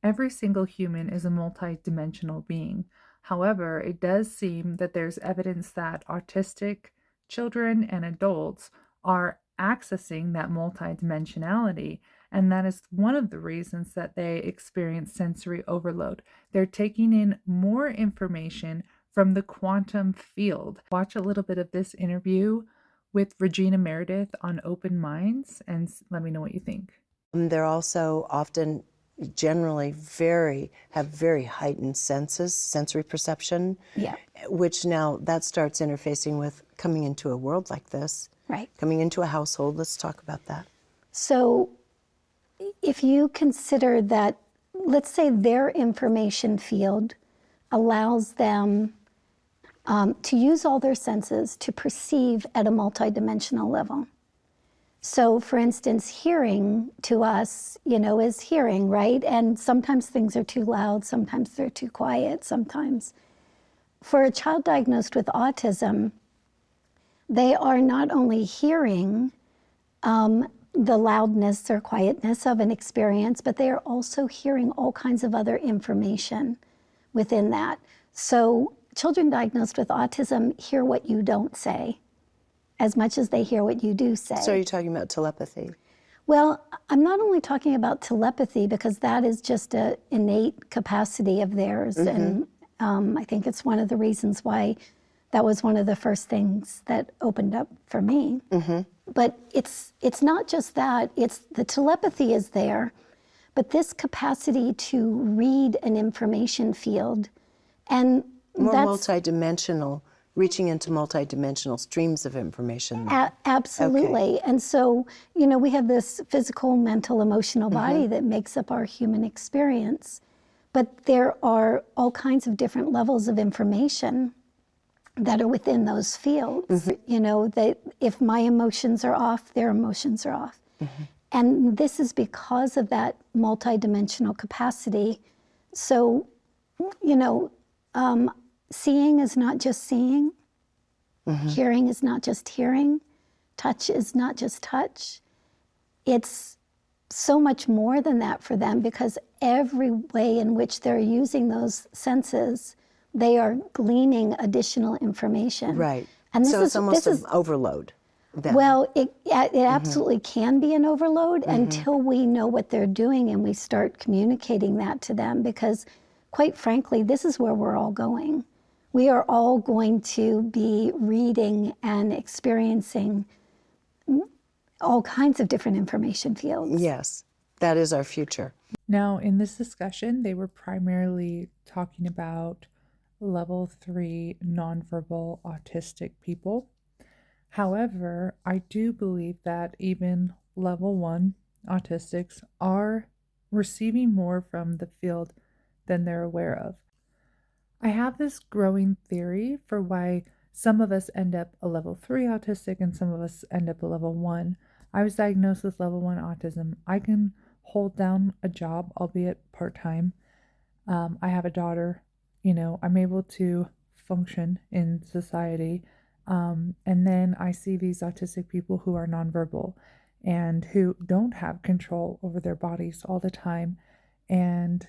Every single human is a multidimensional being. However, it does seem that there's evidence that autistic children and adults are accessing that multidimensionality. And that is one of the reasons that they experience sensory overload. They're taking in more information from the quantum field. Watch a little bit of this interview with Regina Meredith on open minds and let me know what you think. They're also often generally have very heightened sensory perception, Yeah, which now that starts interfacing with coming into a world like this, right. coming into a household. Let's talk about that. So if you consider that, let's say their information field allows them to use all their senses to perceive at a multidimensional level. So, for instance, hearing to us, is hearing, right? And sometimes things are too loud, sometimes they're too quiet, sometimes. For a child diagnosed with autism, they are not only hearing the loudness or quietness of an experience, but they are also hearing all kinds of other information within that. So, children diagnosed with autism hear what you don't say as much as they hear what you do say. So you're talking about telepathy? Well, I'm not only talking about telepathy because that is just an innate capacity of theirs. And I think it's one of the reasons why that was one of the first things that opened up for me. But it's not just that, it's the telepathy is there, but this capacity to read an information field and More that's multidimensional, reaching into multidimensional streams of information. Absolutely. Okay. And so, we have this physical, mental, emotional body that makes up our human experience. But there are all kinds of different levels of information that are within those fields. That if my emotions are off, their emotions are off. And this is because of that multidimensional capacity. So, seeing is not just seeing, hearing is not just hearing, touch is not just touch. It's so much more than that for them because every way in which they're using those senses, they are gleaning additional information. Right. And so it's almost an overload. Then. Well, it absolutely can be an overload until we know what they're doing and we start communicating that to them because, quite frankly, this is where we're all going. We are all going to be reading and experiencing all kinds of different information fields. Yes, that is our future. Now, in this discussion, they were primarily talking about level 3 nonverbal autistic people. However, I do believe that even level 1 autistics are receiving more from the field than they're aware of. I have this growing theory for why some of us end up a level 3 autistic and some of us end up a level 1. I was diagnosed with level 1 autism. I can hold down a job, albeit part-time. I have a daughter, I'm able to function in society. And then I see these autistic people who are nonverbal and who don't have control over their bodies all the time. And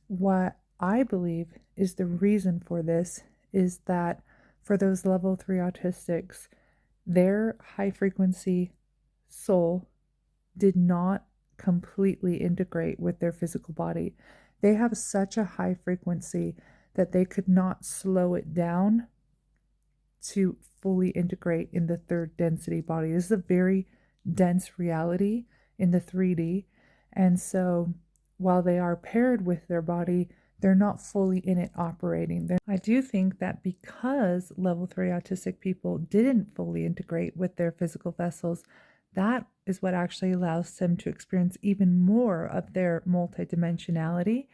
what I believe is the reason for this is that for those level 3 autistics, their high frequency soul did not completely integrate with their physical body. They have such a high frequency that they could not slow it down to fully integrate in the third density body. This is a very dense reality in the 3D. And so while they are paired with their body, they're not fully in it operating. I do think that because level 3 autistic people didn't fully integrate with their physical vessels, that is what actually allows them to experience even more of their multidimensionality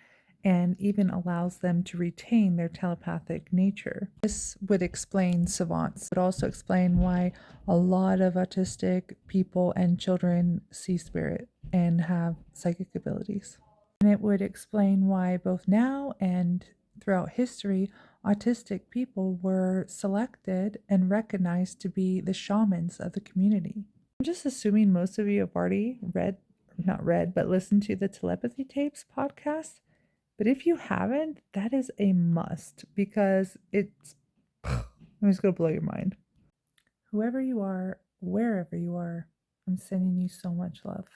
and even allows them to retain their telepathic nature. This would explain savants. It would also explain why a lot of autistic people and children see spirit and have psychic abilities. And it would explain why both now and throughout history, autistic people were selected and recognized to be the shamans of the community. I'm just assuming most of you have already read not read, but listened to the Telepathy Tapes podcast. But if you haven't, that is a must because I'm just going to blow your mind. Whoever you are, wherever you are, I'm sending you so much love.